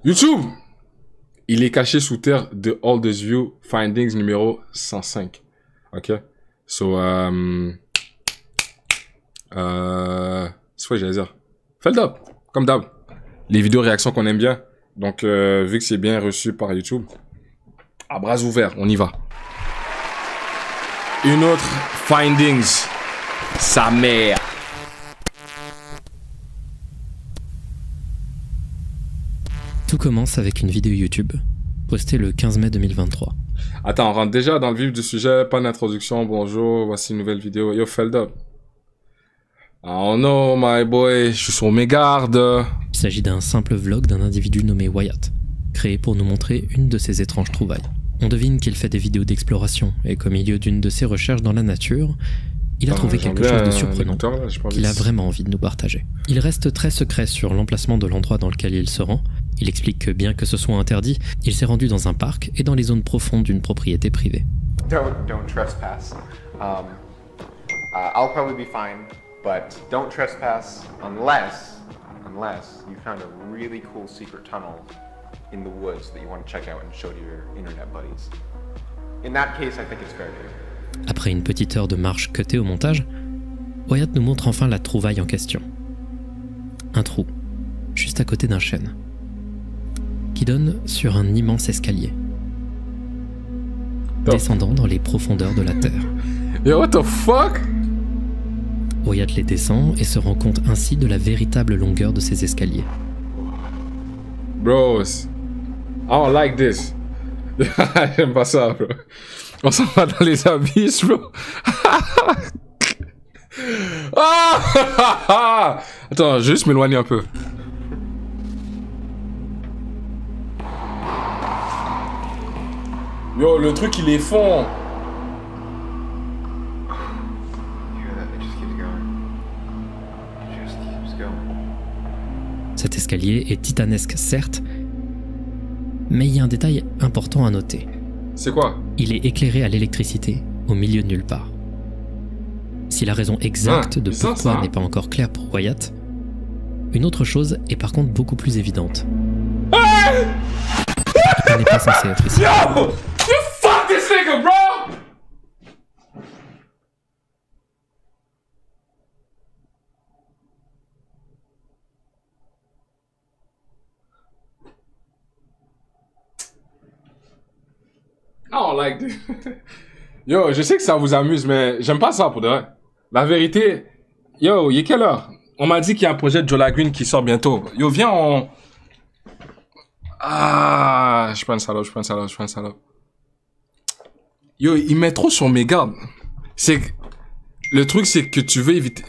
YouTube, il est caché sous terre de Oldest View Findings numéro 105. Ok. So, c'est quoi j'allais dire? Feld up, comme d'hab. Les vidéos réactions qu'on aime bien. Donc, vu que c'est bien reçu par YouTube, à bras ouverts, on y va. Une autre Findings. Sa mère. Tout commence avec une vidéo YouTube, postée le 15 mai 2023. Attends, on rentre déjà dans le vif du sujet, pas d'introduction, bonjour, voici une nouvelle vidéo. Yo, Feld up. Oh no, my boy, je suis sur mes gardes. Il s'agit d'un simple vlog d'un individu nommé Wyatt, créé pour nous montrer une de ses étranges trouvailles. On devine qu'il fait des vidéos d'exploration et qu'au milieu d'une de ses recherches dans la nature, il a trouvé quelque chose de surprenant qu'il a vraiment envie de nous partager. Il reste très secret sur l'emplacement de l'endroit dans lequel il se rend. Il explique que bien que ce soit interdit, il s'est rendu dans un parc et dans les zones profondes d'une propriété privée. Don't trespass. I'll probably be fine, but don't trespass unless you found a really cool secret tunnel in the woods that you want to check out and show to your internet buddies. In that case, I think it's fair game. Après une petite heure de marche cutée au montage, Wyatt nous montre enfin la trouvaille en question. Un trou, juste à côté d'un chêne, qui donne sur un immense escalier, descendant dans les profondeurs de la terre. Yo, what the fuck? Wyatt les descend et se rend compte ainsi de la véritable longueur de ces escaliers. Bros, I don't like this. J'aime pas ça, bro. On s'en va dans les abysses, bro. Ah! Attends, juste m'éloigner un peu. Yo, le truc, il est fond. Cet escalier est titanesque, certes, mais il y a un détail important à noter. C'est quoi? Il est éclairé à l'électricité, au milieu de nulle part. Si la raison exacte de pourquoi n'est pas encore claire pour Wyatt, une autre chose est par contre beaucoup plus évidente. Il n'est pas censé être ici. Yo! You fuck this nigga, bro! I don't like this. Yo, je sais que ça vous amuse, mais j'aime pas ça pour de vrai. La vérité, yo, il est quelle heure? On m'a dit qu'il y a un projet de Joe Lagune qui sort bientôt. Yo, viens, on... Ah, je prends une salope. Yo, il met trop sur mes gardes. C'est... Le truc, c'est que tu veux éviter...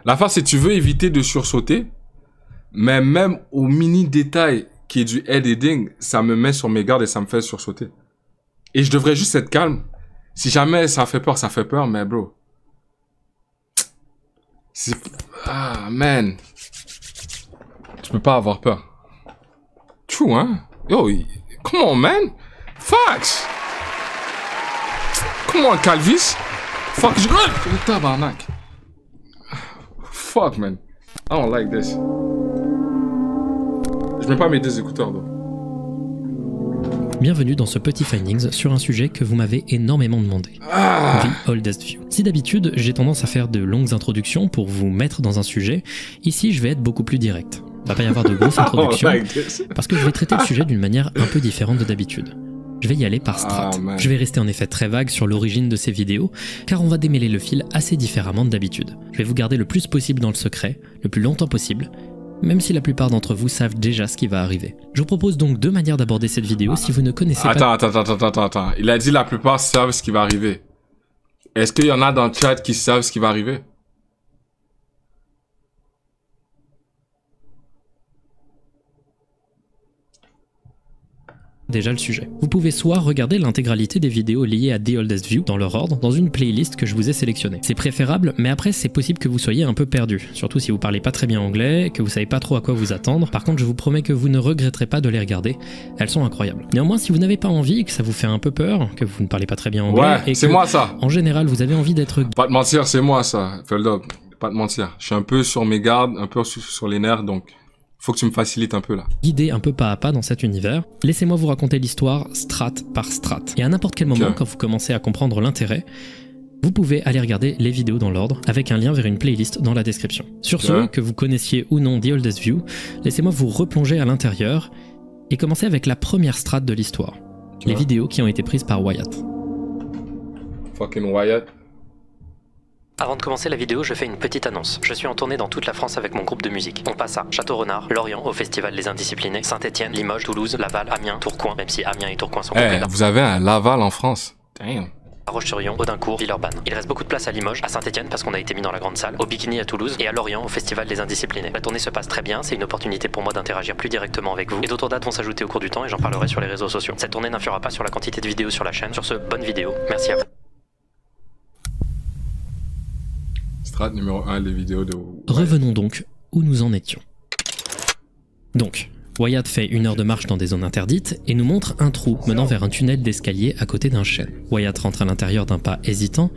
La face, c'est que tu veux éviter de sursauter, mais même au mini détail qui est du head-heading, ça me met sur mes gardes et ça me fait sursauter. Et je devrais juste être calme. Si jamais ça fait peur, mais bro. C'est... Ah, man. Tu peux pas avoir peur. True, hein? Yo, come on, man. Facts. Come on, Calvis. Fuck, je... Tabarnak. Fuck, man. I don't like this. Je mets pas mes deux écouteurs, là. Bienvenue dans ce petit findings sur un sujet que vous m'avez énormément demandé. The Oldest View. Si d'habitude j'ai tendance à faire de longues introductions pour vous mettre dans un sujet, ici je vais être beaucoup plus direct. Il va pas y avoir de grosses introductions parce que je vais traiter le sujet d'une manière un peu différente de d'habitude. Je vais y aller par strat. Je vais rester en effet très vague sur l'origine de ces vidéos, car on va démêler le fil assez différemment de d'habitude. Je vais vous garder le plus possible dans le secret, le plus longtemps possible, même si la plupart d'entre vous savent déjà ce qui va arriver. Je vous propose donc deux manières d'aborder cette vidéo si vous ne connaissez pas... Attends. Il a dit la plupart savent ce qui va arriver. Est-ce qu'il y en a dans le chat qui savent ce qui va arriver? déjà le sujet. Vous pouvez soit regarder l'intégralité des vidéos liées à The Oldest View dans leur ordre dans une playlist que je vous ai sélectionnée. C'est préférable, mais après c'est possible que vous soyez un peu perdu, surtout si vous parlez pas très bien anglais, que vous savez pas trop à quoi vous attendre. Par contre, je vous promets que vous ne regretterez pas de les regarder, elles sont incroyables. Néanmoins, si vous n'avez pas envie, que ça vous fait un peu peur, que vous ne parlez pas très bien anglais, ouais, et c'est que, moi ça. En général, vous avez envie d'être... Pas te mentir, c'est moi ça, Feld up. Pas te mentir. Je suis un peu sur mes gardes, un peu sur les nerfs, donc faut que tu me facilites un peu là. Guidé un peu pas à pas dans cet univers, laissez-moi vous raconter l'histoire strat par strat. Et à n'importe quel moment, quand vous commencez à comprendre l'intérêt, vous pouvez aller regarder les vidéos dans l'ordre, avec un lien vers une playlist dans la description. Sur ce, que vous connaissiez ou non The Oldest View, laissez-moi vous replonger à l'intérieur et commencer avec la première strat de l'histoire. Les vidéos qui ont été prises par Wyatt. Fucking Wyatt. Avant de commencer la vidéo, je fais une petite annonce. Je suis en tournée dans toute la France avec mon groupe de musique. On passe à Château-Renard, Lorient au Festival Les Indisciplinés, Saint-Etienne, Limoges, Toulouse, Laval, Amiens, Tourcoing, même si Amiens et Tourcoing sont complets. Vous avez un Laval en France. Damn. À Roche-sur-Yon, Audincourt, Villeurbanne. Il reste beaucoup de place à Limoges, à Saint-Etienne parce qu'on a été mis dans la grande salle, au Bikini à Toulouse et à Lorient au Festival Les Indisciplinés. La tournée se passe très bien, c'est une opportunité pour moi d'interagir plus directement avec vous. Et d'autres dates vont s'ajouter au cours du temps et j'en parlerai sur les réseaux sociaux. Cette tournée n'influera pas sur la quantité de vidéos sur la chaîne. Sur ce, bonne vidéo. Merci à vous. Strat numéro 1, les vidéos de... Revenons donc où nous en étions. Donc, Wyatt fait 1 heure de marche dans des zones interdites et nous montre un trou menant vers un tunnel d'escalier à côté d'un chêne. Wyatt rentre à l'intérieur d'un pas hésitant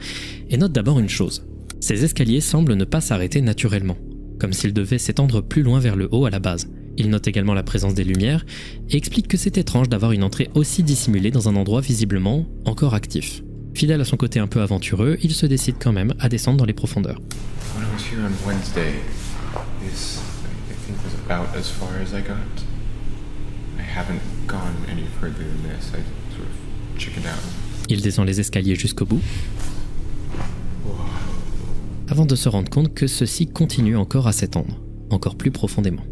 et note d'abord une chose. Ces escaliers semblent ne pas s'arrêter naturellement, comme s'ils devaient s'étendre plus loin vers le haut à la base. Il note également la présence des lumières et explique que c'est étrange d'avoir une entrée aussi dissimulée dans un endroit visiblement encore actif. Fidèle à son côté un peu aventureux, il se décide quand même à descendre dans les profondeurs. When I was here on Wednesday, this, I think, was about as far as I got. I haven't gone any further than this. I sort of chickened out. Il descend les escaliers jusqu'au bout, avant de se rendre compte que ceux-ci continuent encore à s'étendre, encore plus profondément.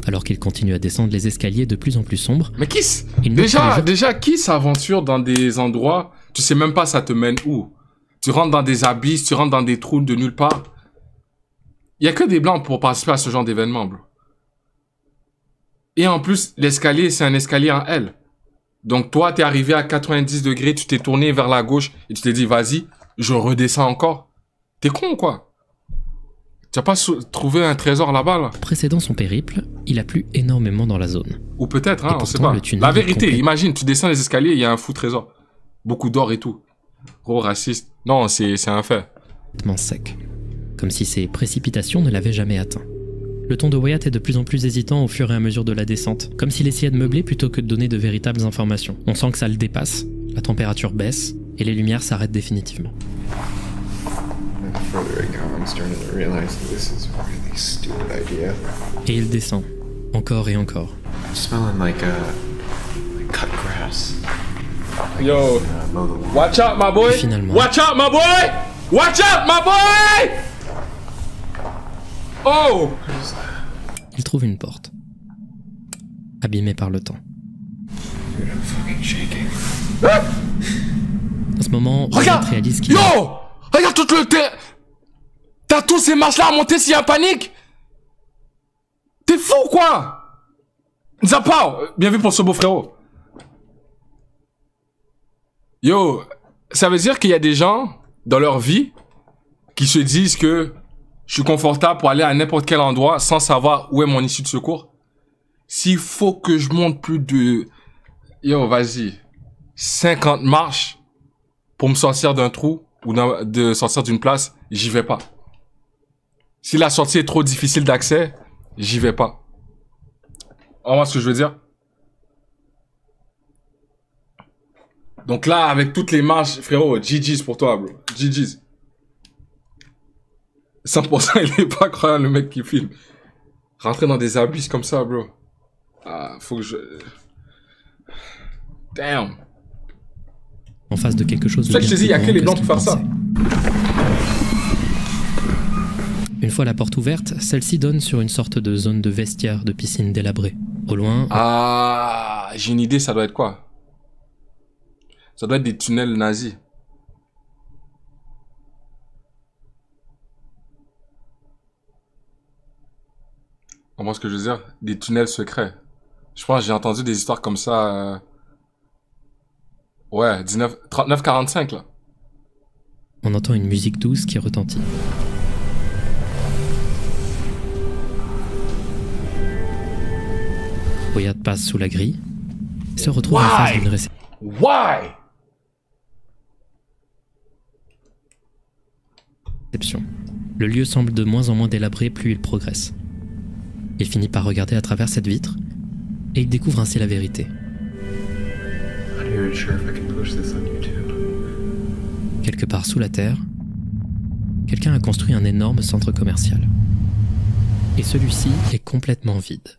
Alors qu'il continue à descendre les escaliers de plus en plus sombres. Mais déjà, qui s'aventure dans des endroits, tu sais même pas ça te mène où? Tu rentres dans des abysses, tu rentres dans des trous de nulle part. Il y a que des blancs pour participer à ce genre d'événement, bro. Et en plus, l'escalier, c'est un escalier en L. Donc toi, t'es arrivé à 90 degrés, tu t'es tourné vers la gauche et tu t'es dit, vas-y, je redescends encore. T'es con, quoi? Tu n'as pas trouvé un trésor là-bas, là? Précédant son périple, il a plu énormément dans la zone. Ou peut-être, hein, on sait pas. La vérité, imagine, tu descends les escaliers, il y a un fou trésor. Beaucoup d'or et tout. Gros raciste. Non, c'est un fait. Sec. Comme si ses précipitations ne l'avaient jamais atteint. Le ton de Wyatt est de plus en plus hésitant au fur et à mesure de la descente, comme s'il essayait de meubler plutôt que de donner de véritables informations. On sent que ça le dépasse, la température baisse, et les lumières s'arrêtent définitivement. Et il descend, encore et encore. Yo, watch out my boy! Finalement, watch out my boy! Watch out my boy! Oh! Il trouve une porte, abîmée par le temps. À ce moment, regarde! Wyatt réalise qu'il... Yo! Regarde tout le... T'as tous ces marches-là à monter s'il y a panique? T'es fou, quoi? Zappa! Bien vu pour ce beau frérot. Yo, ça veut dire qu'il y a des gens dans leur vie qui se disent que je suis confortable pour aller à n'importe quel endroit sans savoir où est mon issue de secours. S'il faut que je monte plus de... Yo, vas-y. 50 marches pour me sortir d'un trou ou de sortir d'une place, j'y vais pas. Si la sortie est trop difficile d'accès, j'y vais pas. On voit ce que je veux dire? Donc là, avec toutes les marches, frérot, GG's pour toi, bro. GG's. 100% il est pas croyant, le mec qui filme. Rentrer dans des abysses comme ça, bro. Ah, faut que je... Damn. En face de quelque chose de... C'est ça que je te dis, il y a que les blancs pour faire ça. Une fois la porte ouverte, celle-ci donne sur une sorte de zone de vestiaire de piscine délabrée. Au loin... Ah, j'ai une idée, ça doit être quoi? Ça doit être des tunnels nazis. On voit ce que je veux dire? Des tunnels secrets. Je pense que j'ai entendu des histoires comme ça... Ouais, 39-45 là. On entend une musique douce qui retentit. Wyatt passe sous la grille se retrouve en face d'une réception. Why? Le lieu semble de moins en moins délabré plus il progresse. Il finit par regarder à travers cette vitre et il découvre ainsi la vérité. Quelque part sous la terre, quelqu'un a construit un énorme centre commercial. Et celui-ci est complètement vide.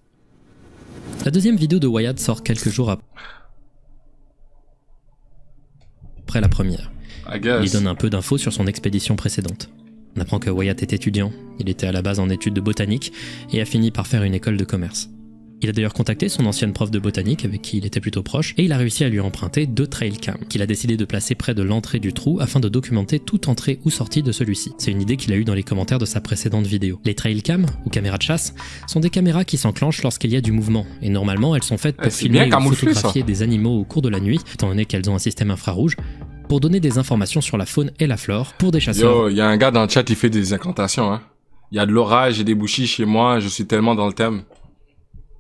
La deuxième vidéo de Wyatt sort quelques jours après la première. Il donne un peu d'infos sur son expédition précédente. On apprend que Wyatt est étudiant, il était à la base en études de botanique et a fini par faire une école de commerce. Il a d'ailleurs contacté son ancienne prof de botanique avec qui il était plutôt proche et il a réussi à lui emprunter 2 trailcams qu'il a décidé de placer près de l'entrée du trou afin de documenter toute entrée ou sortie de celui-ci. C'est une idée qu'il a eue dans les commentaires de sa précédente vidéo. Les trailcams, ou caméras de chasse, sont des caméras qui s'enclenchent lorsqu'il y a du mouvement et normalement elles sont faites pour filmer ou photographier des animaux au cours de la nuit, étant donné qu'elles ont un système infrarouge, pour donner des informations sur la faune et la flore pour des chasseurs. Yo, y a un gars dans le chat qui fait des incantations, hein. Y a de l'orage et des bouchis chez moi, je suis tellement dans le thème.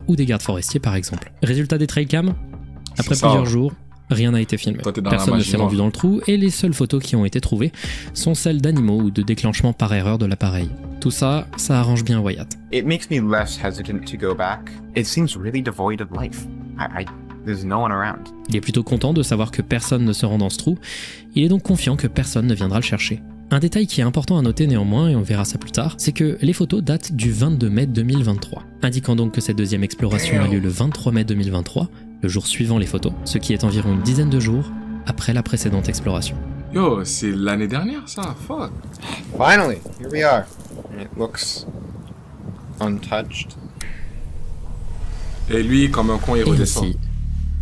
Ou des gardes forestiers par exemple. Résultat des trailcams, après plusieurs jours, rien n'a été filmé. Personne ne s'est rendu dans le trou et les seules photos qui ont été trouvées sont celles d'animaux ou de déclenchement par erreur de l'appareil. Tout ça, ça arrange bien Wyatt. It makes me less hesitant to go back. It seems really devoid of life. There's no one around. Il est plutôt content de savoir que personne ne se rend dans ce trou. Il est donc confiant que personne ne viendra le chercher. Un détail qui est important à noter néanmoins, et on verra ça plus tard, c'est que les photos datent du 22 mai 2023, indiquant donc que cette deuxième exploration a lieu le 23 mai 2023, le jour suivant les photos, ce qui est environ une dizaine de jours après la précédente exploration. Yo, c'est l'année dernière ça, fuck. Finally, here we are. It looks untouched. Et lui, comme un con, il redescend. Ici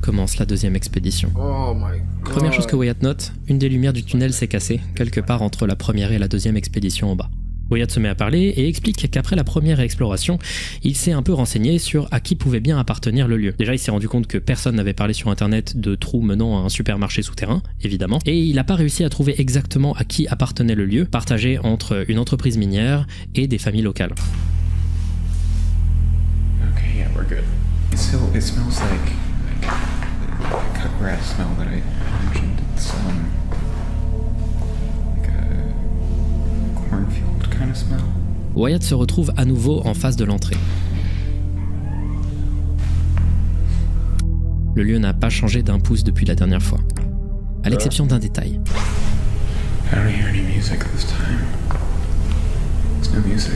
commence la deuxième expédition. Oh my god. Première chose que Wyatt note, une des lumières du tunnel s'est cassée, quelque part entre la première et la deuxième expédition en bas. Wyatt se met à parler et explique qu'après la première exploration, il s'est un peu renseigné sur à qui pouvait bien appartenir le lieu. Déjà, il s'est rendu compte que personne n'avait parlé sur internet de trous menant à un supermarché souterrain, évidemment, et il n'a pas réussi à trouver exactement à qui appartenait le lieu, partagé entre une entreprise minière et des familles locales. Okay, yeah, we're good. It smells like cut grass smell that I mentioned. It's like a cornfield kind of smell. Wyatt se retrouve à nouveau en face de l'entrée. Le lieu n'a pas changé d'un pouce depuis la dernière fois, à l'exception d'un détail. I don't hear any music this time. It's no music.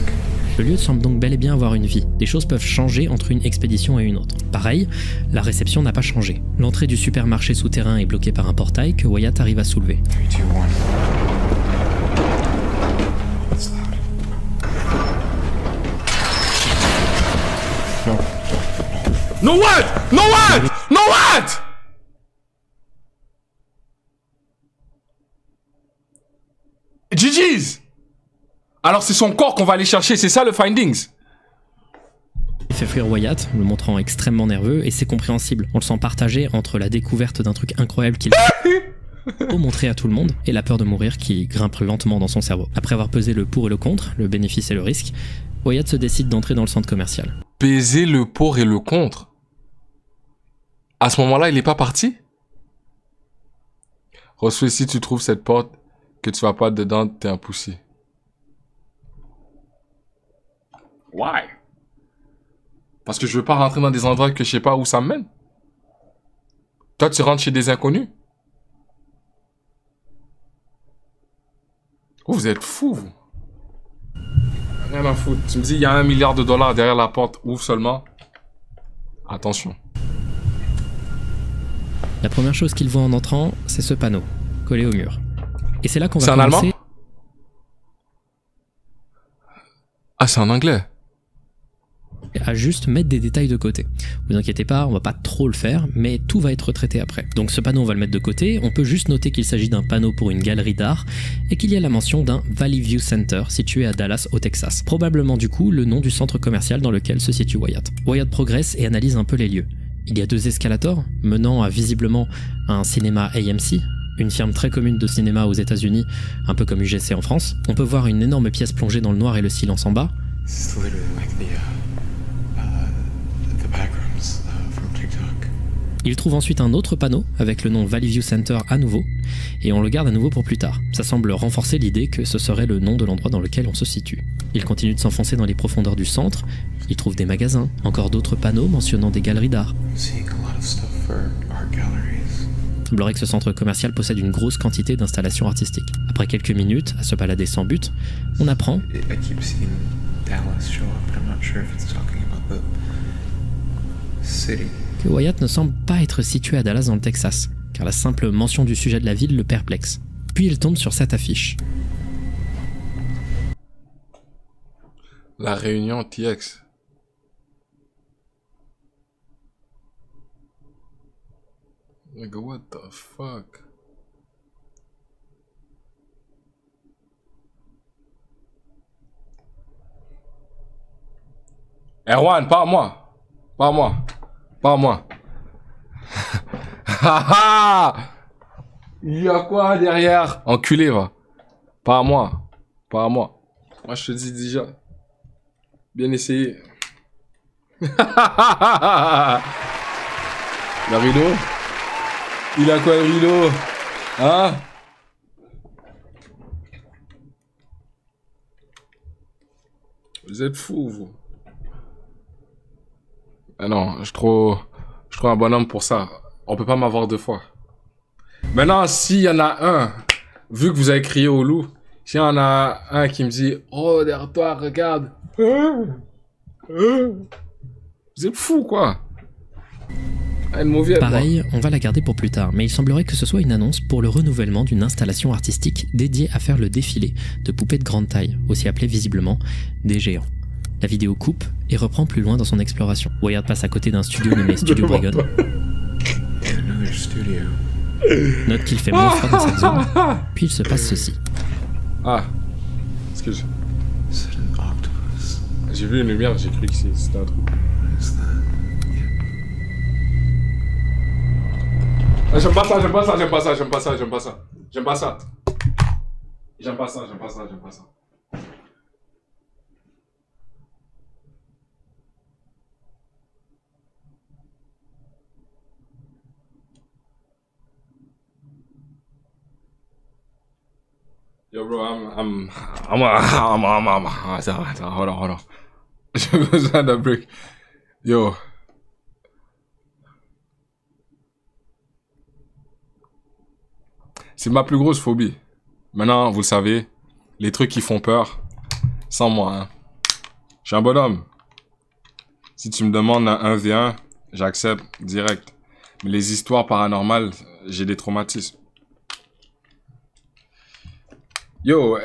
Le lieu semble donc bel et bien avoir une vie. Des choses peuvent changer entre une expédition et une autre. Pareil, la réception n'a pas changé. L'entrée du supermarché souterrain est bloquée par un portail que Wyatt arrive à soulever. 3, 2, 1. It's loud. No what? No what? No what? GG's. Alors c'est son corps qu'on va aller chercher, c'est ça le findings. Il fait fuir Wyatt, le montrant extrêmement nerveux, et c'est compréhensible. On le sent partagé entre la découverte d'un truc incroyable qu'il faut montrer à tout le monde, et la peur de mourir qui grimpe lentement dans son cerveau. Après avoir pesé le pour et le contre, le bénéfice et le risque, Wyatt se décide d'entrer dans le centre commercial. Peser le pour et le contre. À ce moment-là, il est pas parti? Reçois, si tu trouves cette porte, que tu vas pas dedans, t'es un poussi. Why? Parce que je veux pas rentrer dans des endroits que je sais pas où ça me mène. Toi, tu rentres chez des inconnus. Oh, vous êtes fous, vous. Rien à foutre. Tu me dis, il y a $1 milliard derrière la porte. Ouvre seulement. Attention. La première chose qu'il voit en entrant, c'est ce panneau, collé au mur. Et c'est là qu'on va commencer... C'est en allemand? Ah, c'est en anglais. À juste mettre des détails de côté. Vous inquiétez pas, on va pas trop le faire, mais tout va être traité après. Donc ce panneau, on va le mettre de côté, on peut juste noter qu'il s'agit d'un panneau pour une galerie d'art, et qu'il y a la mention d'un Valley View Center situé à Dallas au Texas. Probablement du coup le nom du centre commercial dans lequel se situe Wyatt. Wyatt progresse et analyse un peu les lieux. Il y a 2 escalators, menant à visiblement un cinéma AMC, une firme très commune de cinéma aux États-Unis, un peu comme UGC en France. On peut voir une énorme pièce plongée dans le noir et le silence en bas. Il trouve ensuite un autre panneau avec le nom Valley View Center à nouveau, et on le garde à nouveau pour plus tard. Ça semble renforcer l'idée que ce serait le nom de l'endroit dans lequel on se situe. Il continue de s'enfoncer dans les profondeurs du centre, il trouve des magasins, encore d'autres panneaux mentionnant des galeries d'art. Il semblerait que ce centre commercial possède une grosse quantité d'installations artistiques. Après quelques minutes, à se balader sans but, on apprend que Wyatt ne semble pas être situé à Dallas dans le Texas, car la simple mention du sujet de la ville le perplexe. Puis il tombe sur cette affiche. La réunion TX. Nigga, what the fuck? Erwan, pas à moi. Pas à moi. Pas à moi. Il y a quoi derrière? Enculé, va. Pas à moi. Pas à moi. Moi, je te dis déjà. Bien essayé. Le rideau? Il a quoi le rideau? Hein? Vous êtes fous, vous. Ah non, je suis trop un bonhomme pour ça. On peut pas m'avoir deux fois. Maintenant, s'il y en a un, vu que vous avez crié au loup, s'il y en a un qui me dit, oh, derrière toi, regarde. Vous êtes fous, quoi. Pareil, on va la garder pour plus tard, mais il semblerait que ce soit une annonce pour le renouvellement d'une installation artistique dédiée à faire le défilé de poupées de grande taille, aussi appelées visiblement des géants. La vidéo coupe et reprend plus loin dans son exploration. Wyatt passe à côté d'un studio nommé Studio Dragon. Note qu'il fait moins froid dans cette zone, puis il se passe ceci. Ah, excuse. J'ai vu une lumière, j'ai cru que c'était un truc. Ah, j'aime pas ça, j'aime pas ça, j'aime pas ça, j'aime pas ça, j'aime pas ça. J'aime pas ça. J'aime pas ça, j'aime pas ça, j'aime pas ça. Yo, bro, hold on. J'ai besoin d'un break. Yo. C'est ma plus grosse phobie. Maintenant, vous le savez, les trucs qui font peur, sans moi, hein. Je suis un bonhomme. Si tu me demandes un 1v1, j'accepte direct. Mais les histoires paranormales, j'ai des traumatismes. Yo,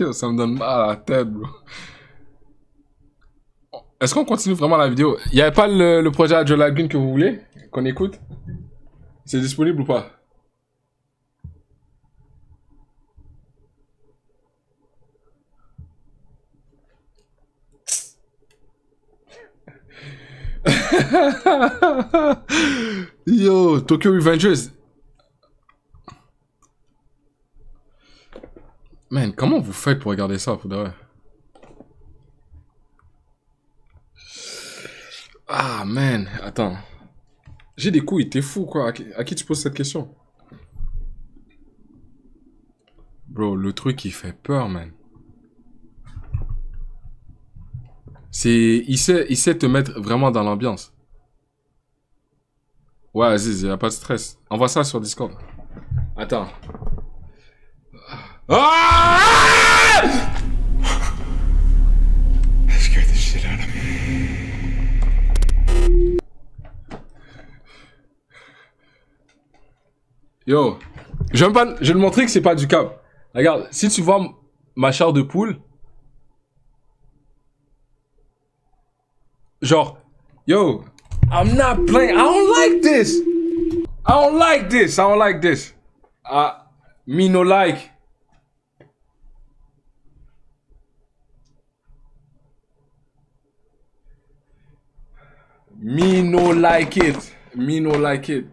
yo, ça me donne mal à la tête, bro. Est-ce qu'on continue vraiment la vidéo? Il n'y avait pas le projet à Joe Lagoon que vous voulez? Qu'on écoute? C'est disponible ou pas? Yo, Tokyo Revengers. Man, comment vous faites pour regarder ça, pour de vrai? Ah, man, attends. J'ai des couilles, t'es fou, quoi. À qui tu poses cette question? Bro, le truc, il fait peur, man. Il sait te mettre vraiment dans l'ambiance. Ouais, Aziz, y a pas de stress. Envoie ça sur Discord. Attends. Ah! That scared the shit out of me. Yo, je vais le montrer que c'est pas du câble. Regarde, si tu vois ma chair de poule, genre, yo, I'm not playing. I don't like this. I don't like this. I don't like this. Me no like. Me no like it. Me no like it.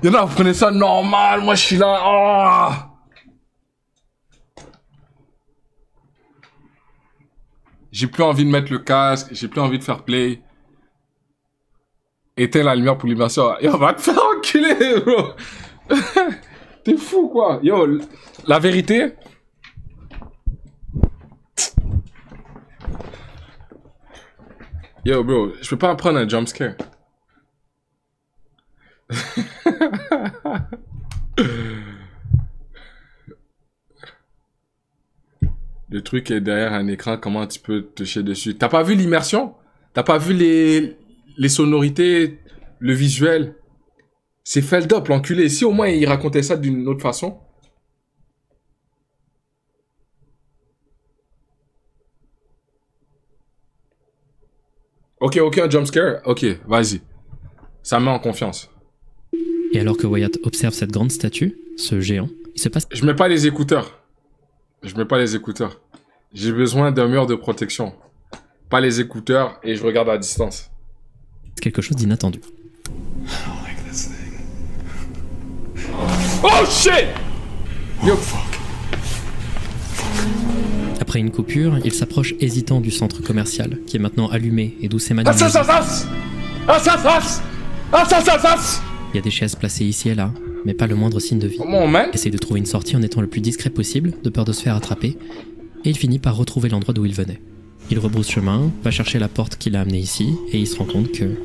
Y'en a, vous prenez ça normal. Moi, je suis là. Oh. J'ai plus envie de mettre le casque, j'ai plus envie de faire play. Éteins la lumière pour l'immersion. Yo, va te faire enculer, bro. T'es fou, quoi. Yo, la vérité... Yo, bro, je peux pas prendre un jumpscare. Le truc est derrière un écran, comment tu peux te toucher dessus? T'as pas vu l'immersion? T'as pas vu les sonorités, le visuel? C'est felt up, l'enculé. Si au moins il racontait ça d'une autre façon. Ok, un jumpscare. Ok, vas-y. Ça me met en confiance. Et alors que Wyatt observe cette grande statue, ce géant, il se passe Je mets pas les écouteurs. J'ai besoin d'un mur de protection. Pas les écouteurs et je regarde à distance. quelque chose d'inattendu. Oh shit! Yo, Après une coupure, il s'approche hésitant du centre commercial, qui est maintenant allumé et d'où s'émane une musique. Il y a des chaises placées ici et là, mais pas le moindre signe de vie. Comment on mène? Il essaie de trouver une sortie en étant le plus discret possible, de peur de se faire attraper, et il finit par retrouver l'endroit d'où il venait. Il rebrousse chemin, va chercher la porte qui l'a amené ici, et il se rend compte que...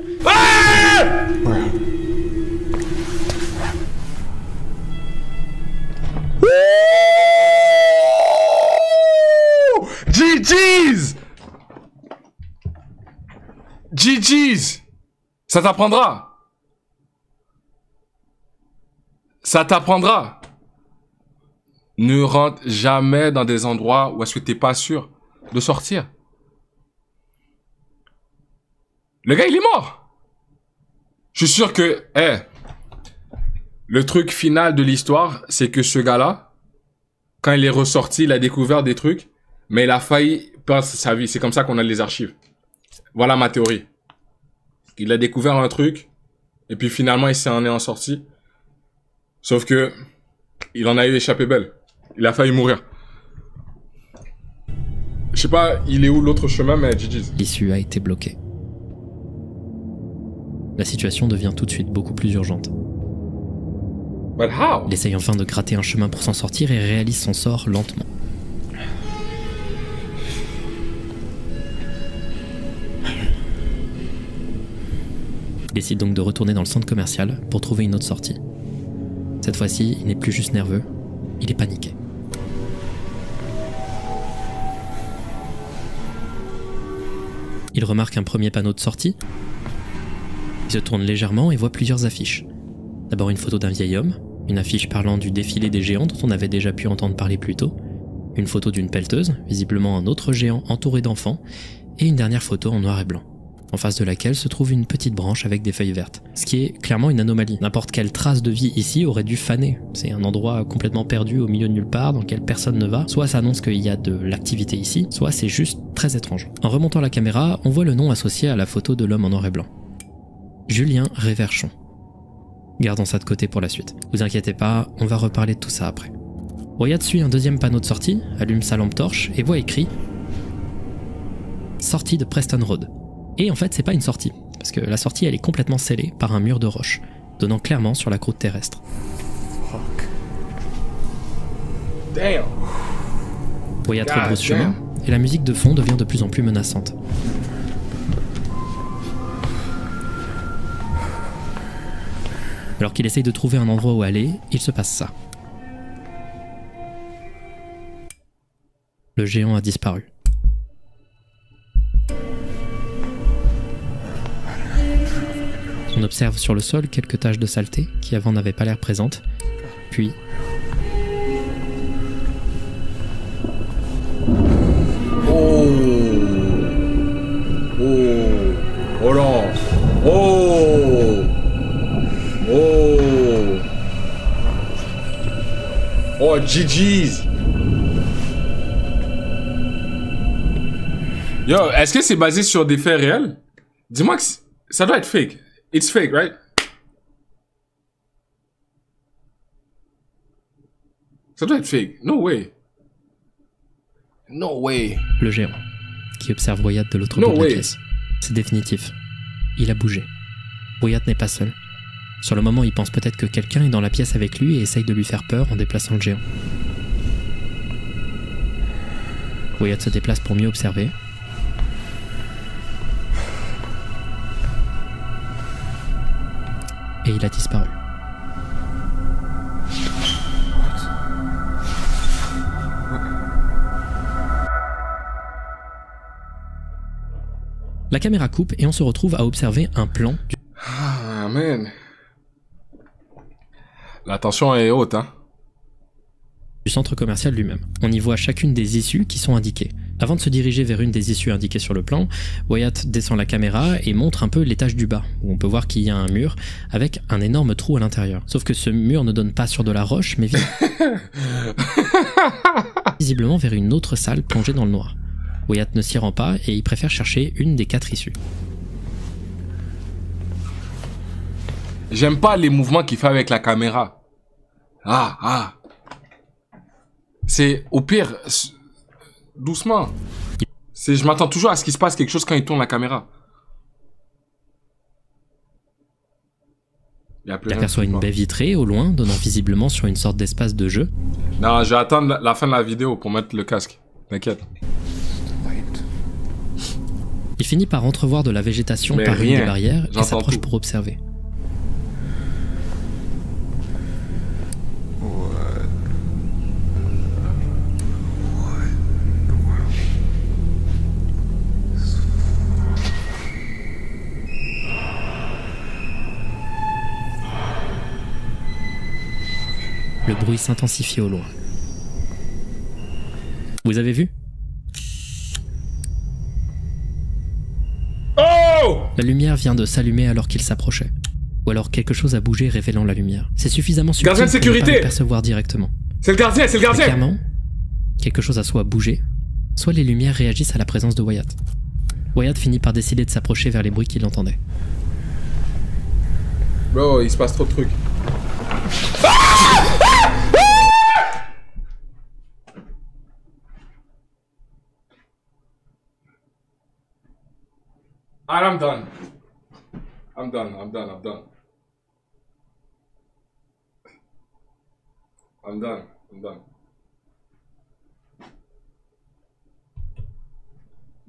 GG's! GG's! Ça t'apprendra. Ça t'apprendra. Ne rentre jamais dans des endroits où est-ce que t'es pas sûr de sortir. Le gars, il est mort. Je suis sûr que, le truc final de l'histoire, c'est que ce gars-là, quand il est ressorti, il a découvert des trucs, mais il a failli perdre sa vie. C'est comme ça qu'on a les archives. Voilà ma théorie. Il a découvert un truc, et puis finalement, il s'en est en sorti. Sauf que, il en a eu échappé belle. Il a failli mourir. Je sais pas, il est où l'autre chemin, mais GG's. L'issue a été bloquée. La situation devient tout de suite beaucoup plus urgente. But how? Il essaye enfin de gratter un chemin pour s'en sortir et réalise son sort lentement. Il décide donc de retourner dans le centre commercial pour trouver une autre sortie. Cette fois-ci, il n'est plus juste nerveux, il est paniqué. Il remarque un premier panneau de sortie. Il se tourne légèrement et voit plusieurs affiches. D'abord une photo d'un vieil homme, une affiche parlant du défilé des géants dont on avait déjà pu entendre parler plus tôt, une photo d'une pelleteuse, visiblement un autre géant entouré d'enfants, et une dernière photo en noir et blanc, en face de laquelle se trouve une petite branche avec des feuilles vertes. Ce qui est clairement une anomalie. N'importe quelle trace de vie ici aurait dû faner. C'est un endroit complètement perdu au milieu de nulle part dans lequel personne ne va. Soit ça annonce qu'il y a de l'activité ici, soit c'est juste très étrange. En remontant la caméra, on voit le nom associé à la photo de l'homme en noir et blanc. Julien Réverchon. Gardons ça de côté pour la suite. Vous inquiétez pas, on va reparler de tout ça après. Wyatt suit un deuxième panneau de sortie, allume sa lampe torche et voit écrit « Sortie de Preston Road ». Et en fait, c'est pas une sortie, parce que la sortie elle est complètement scellée par un mur de roche, donnant clairement sur la croûte terrestre. Fuck. Damn. Wyatt God rebrousse damn. chemin, et la musique de fond devient de plus en plus menaçante. Alors qu'il essaye de trouver un endroit où aller, il se passe ça. Le géant a disparu. On observe sur le sol quelques taches de saleté qui avant n'avaient pas l'air présentes, puis... Oh. non. Oh. Oh, GG's. Yo, est-ce que c'est basé sur des faits réels? Dis-moi que ça doit être fake. It's fake, right? Ça doit être fake. No way. No way. Le géant, qui qui observe Wyatt de l'autre bout de la pièce. C'est définitif. Il a bougé. Wyatt n'est pas seul. Sur le moment, il pense peut-être que quelqu'un est dans la pièce avec lui et essaye de lui faire peur en déplaçant le géant. Wyatt se déplace pour mieux observer. Et il a disparu. La caméra coupe et on se retrouve à observer un plan du... Ah, man. La tension est haute, hein. Du centre commercial lui-même. On y voit chacune des issues qui sont indiquées. Avant de se diriger vers une des issues indiquées sur le plan, Wyatt descend la caméra et montre un peu l'étage du bas, où on peut voir qu'il y a un mur avec un énorme trou à l'intérieur. Sauf que ce mur ne donne pas sur de la roche, mais visiblement vers une autre salle plongée dans le noir. Wyatt ne s'y rend pas et il préfère chercher une des 4 issues. J'aime pas les mouvements qu'il fait avec la caméra. C'est au pire, doucement. Je m'attends toujours à ce qu'il se passe quelque chose quand il tourne la caméra. Il aperçoit une baie vitrée au loin, donnant visiblement sur une sorte d'espace de jeu. Non, je vais attendre la fin de la vidéo pour mettre le casque. T'inquiète. Il finit par entrevoir de la végétation par une des barrières et s'approche pour observer. Le bruit s'intensifie au loin. Vous avez vu ? Oh ! La lumière vient de s'allumer alors qu'il s'approchait. Ou alors quelque chose a bougé révélant la lumière. C'est suffisamment subtil gardien de sécurité pour ne pas le percevoir directement. C'est le gardien, c'est le gardien. Mais clairement, quelque chose a soit bougé, soit les lumières réagissent à la présence de Wyatt. Wyatt finit par décider de s'approcher vers les bruits qu'il entendait. Bro, il se passe trop de trucs. I'm done. I'm done. I'm done. I'm done. I'm done. I'm done.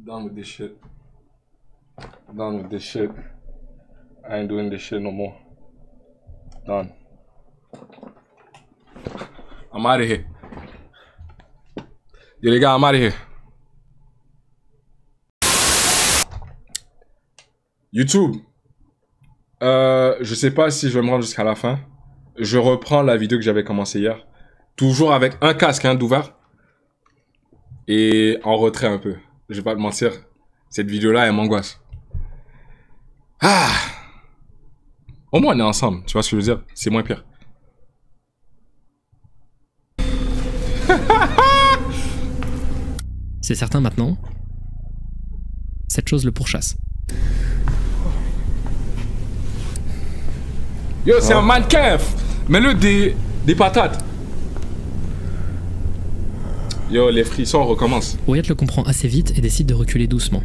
Done with this shit. Done with this shit. I ain't doing this shit no more. Done. I'm out of here. Yo les gars, I'm out of here. YouTube. Je sais pas si je vais me rendre jusqu'à la fin. Je reprends la vidéo que j'avais commencé hier. Toujours avec un casque d'ouvert. Et en retrait un peu. Je vais pas te mentir. Cette vidéo-là, elle m'angoisse. Ah! Au moins, on est ensemble. Tu vois ce que je veux dire? C'est moins pire. C'est certain maintenant. Cette chose le pourchasse. Yo, c'est un mannequin. Mets-le des patates. Yo, les frissons recommencent. Wyatt le comprend assez vite et décide de reculer doucement.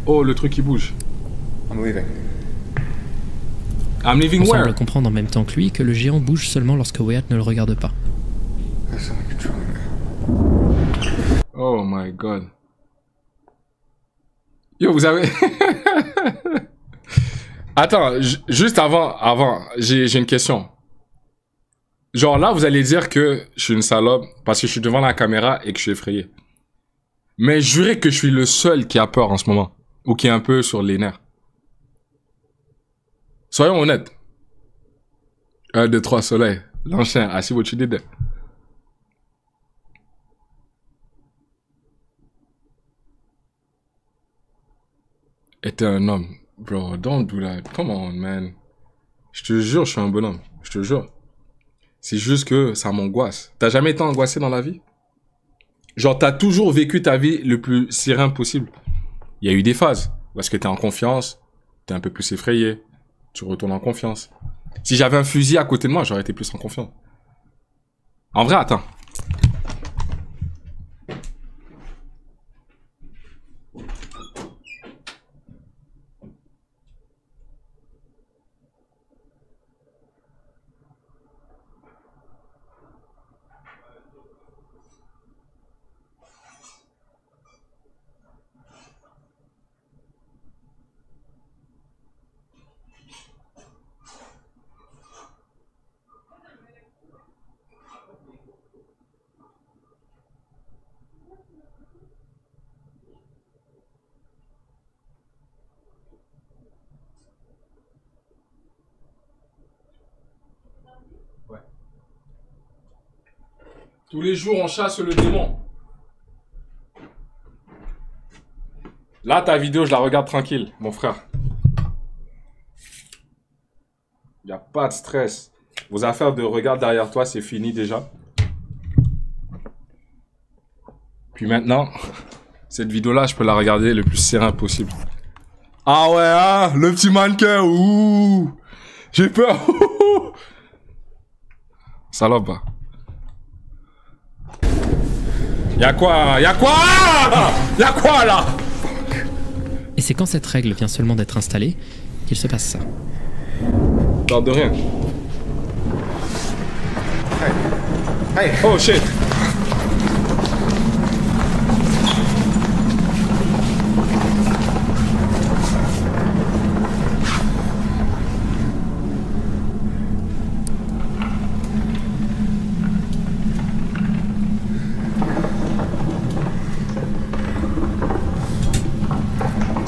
Oh, le truc qui bouge. I'm leaving. I'm leaving On where? semble comprendre en même temps que lui que le géant bouge seulement lorsque Wyatt ne le regarde pas. There's someone controlling me. Oh my god. Yo, vous avez... Attends, juste avant, j'ai une question. Genre là, vous allez dire que je suis une salope parce que je suis devant la caméra et que je suis effrayé. Mais jurez que je suis le seul qui a peur en ce moment. Ou qui est un peu sur les nerfs. Soyons honnêtes. 1, 2, 3, soleil. L'enchaîne. I see what you did there. Était un homme. Bro, don't do that. Come on, man. Je te jure, je suis un bonhomme. Je te jure. C'est juste que ça m'angoisse. T'as jamais été angoissé dans la vie? Genre, t'as toujours vécu ta vie le plus serein possible. Il y a eu des phases. Parce que t'es en confiance. t'es un peu plus effrayé. Tu retournes en confiance. Si j'avais un fusil à côté de moi, j'aurais été plus en confiance. En vrai, attends. Tous les jours, on chasse le démon. Là, ta vidéo, je la regarde tranquille, mon frère. Il n'y a pas de stress. Vos affaires de regard derrière toi, c'est fini déjà. Puis maintenant, cette vidéo-là, je peux la regarder le plus serein possible. Ah ouais, hein, le petit mannequin, ouh. J'ai peur. Salope. Y'a quoi? Y'a quoi? Y'a quoi là? Et c'est quand cette règle vient seulement d'être installée qu'il se passe ça. Non, de rien. Hey. Oh shit.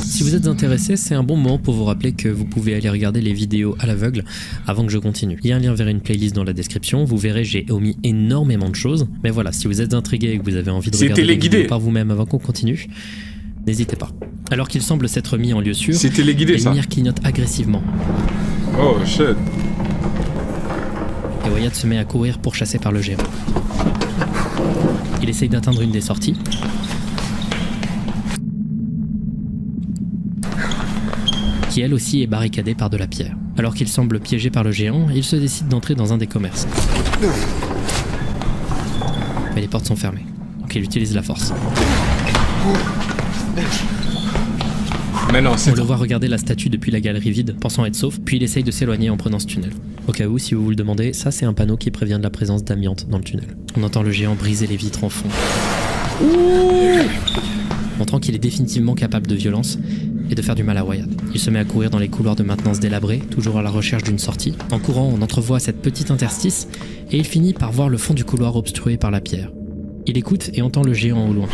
Si vous êtes intéressé, c'est un bon moment pour vous rappeler que vous pouvez aller regarder les vidéos à l'aveugle avant que je continue. Il y a un lien vers une playlist dans la description, vous verrez j'ai omis énormément de choses, mais voilà, si vous êtes intrigué et que vous avez envie de regarder les vidéos par vous-même avant qu'on continue, n'hésitez pas. Alors qu'il semble s'être mis en lieu sûr, téléguidé, la lumière clignote agressivement. Oh shit. Et Wyatt se met à courir pourchassé par le géant. Il essaye d'atteindre une des sorties. Qui elle aussi est barricadée par de la pierre. Alors qu'il semble piégé par le géant, il se décide d'entrer dans un des commerces. Mais les portes sont fermées, donc il utilise la force. Mais non, on le voit regarder la statue depuis la galerie vide, pensant être sauf, puis il essaye de s'éloigner en prenant ce tunnel. Au cas où, si vous vous le demandez, ça c'est un panneau qui prévient de la présence d'amiante dans le tunnel. On entend le géant briser les vitres en fond. Montrant qu'il est définitivement capable de violence et de faire du mal à Wyatt. Il se met à courir dans les couloirs de maintenance délabrés, toujours à la recherche d'une sortie. En courant, on entrevoit cette petite interstice et il finit par voir le fond du couloir obstrué par la pierre. Il écoute et entend le géant au loin.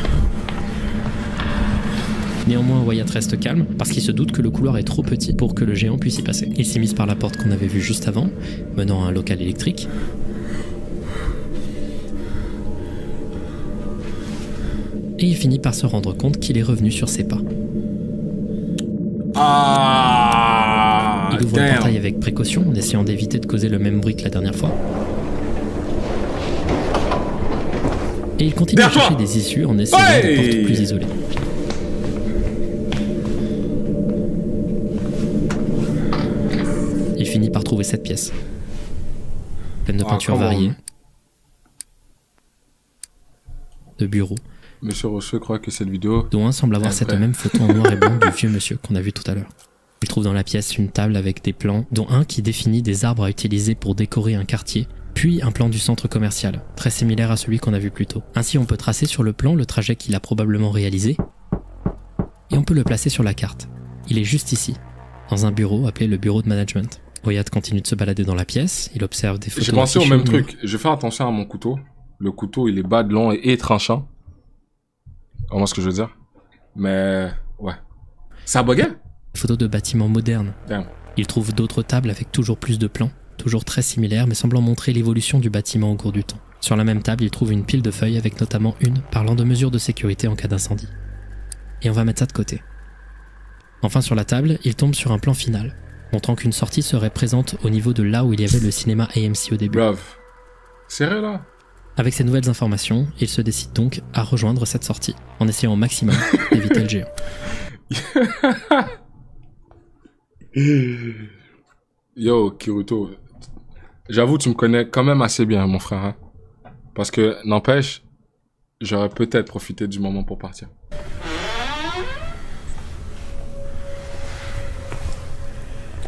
Néanmoins, Wyatt reste calme parce qu'il se doute que le couloir est trop petit pour que le géant puisse y passer. Il s'immisce par la porte qu'on avait vue juste avant, menant à un local électrique. Et il finit par se rendre compte qu'il est revenu sur ses pas. Il ouvre le portail avec précaution, en essayant d'éviter de causer le même bruit que la dernière fois. Et il continue à chercher des issues en essayant des portes plus isolées. Il finit par trouver cette pièce, pleine de peintures variées, de bureaux. Monsieur Rocheux croit que cette vidéo... dont un semble avoir cette même photo en noir et blanc du vieux monsieur qu'on a vu tout à l'heure. Il trouve dans la pièce une table avec des plans, dont un qui définit des arbres à utiliser pour décorer un quartier, puis un plan du centre commercial, très similaire à celui qu'on a vu plus tôt. Ainsi on peut tracer sur le plan le trajet qu'il a probablement réalisé, et on peut le placer sur la carte. Il est juste ici, dans un bureau appelé le bureau de management. Wyatt continue de se balader dans la pièce, il observe des photos. J'ai pensé au même truc, je vais faire attention à mon couteau. Le couteau il est bas de long et tranchant. Comment ce que je veux dire? Mais ouais. Ça buguait? Photos de bâtiments modernes. Damn. Il trouve d'autres tables avec toujours plus de plans, toujours très similaires mais semblant montrer l'évolution du bâtiment au cours du temps. Sur la même table, il trouve une pile de feuilles avec notamment une parlant de mesures de sécurité en cas d'incendie. Et on va mettre ça de côté. Enfin sur la table, il tombe sur un plan final, montrant qu'une sortie serait présente au niveau de là où il y avait le cinéma AMC au début. Bravo. Sérieux là? Avec ces nouvelles informations, il se décide donc à rejoindre cette sortie, en essayant au maximum d'éviter le géant. Yo, Kiruto. J'avoue, tu me connais quand même assez bien, mon frère. Hein? Parce que, n'empêche, j'aurais peut-être profité du moment pour partir.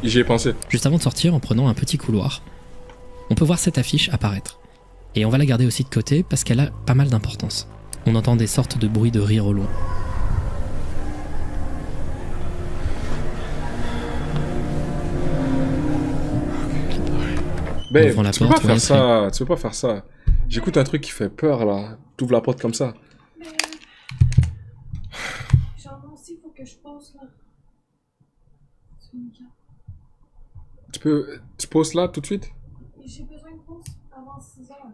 J'y ai pensé. Juste avant de sortir, en prenant un petit couloir, on peut voir cette affiche apparaître. Et on va la garder aussi de côté parce qu'elle a pas mal d'importance. On entend des sortes de bruits de rire au loin. Babe, Ouvrant la tu peux porte, pas faire ouais, ça. Tu peux pas faire ça. J'écoute un truc qui fait peur, là. T'ouvres la porte comme ça. Genre, moi aussi, il faut que je pose là. Tu poses là, tout de suite? J'ai besoin de pause avant 6 heures.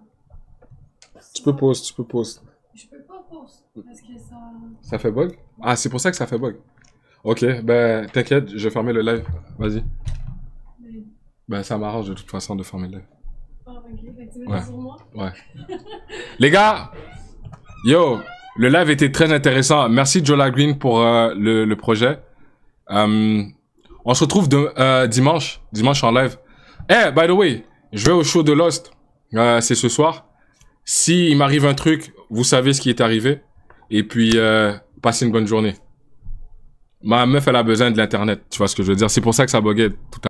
Tu peux pause. Je peux pas pause parce que ça... Ça fait bug? Ah, c'est pour ça que ça fait bug. Ok, ben, t'inquiète, je vais fermer le live. Vas-y. Mais... Ben, ça m'arrange de toute façon de fermer le live. Ah, ok, fait que tu veux Ouais. dire sur moi? Ouais. Les gars, yo, le live était très intéressant. Merci Jola Green pour le projet. On se retrouve dimanche en live. Eh, by the way, je vais au show de Lost. C'est ce soir. Si il m'arrive un truc, vous savez ce qui est arrivé. Et puis, passez une bonne journée. Ma meuf, elle a besoin de l'internet. Tu vois ce que je veux dire? C'est pour ça que ça buguait tout à l'heure.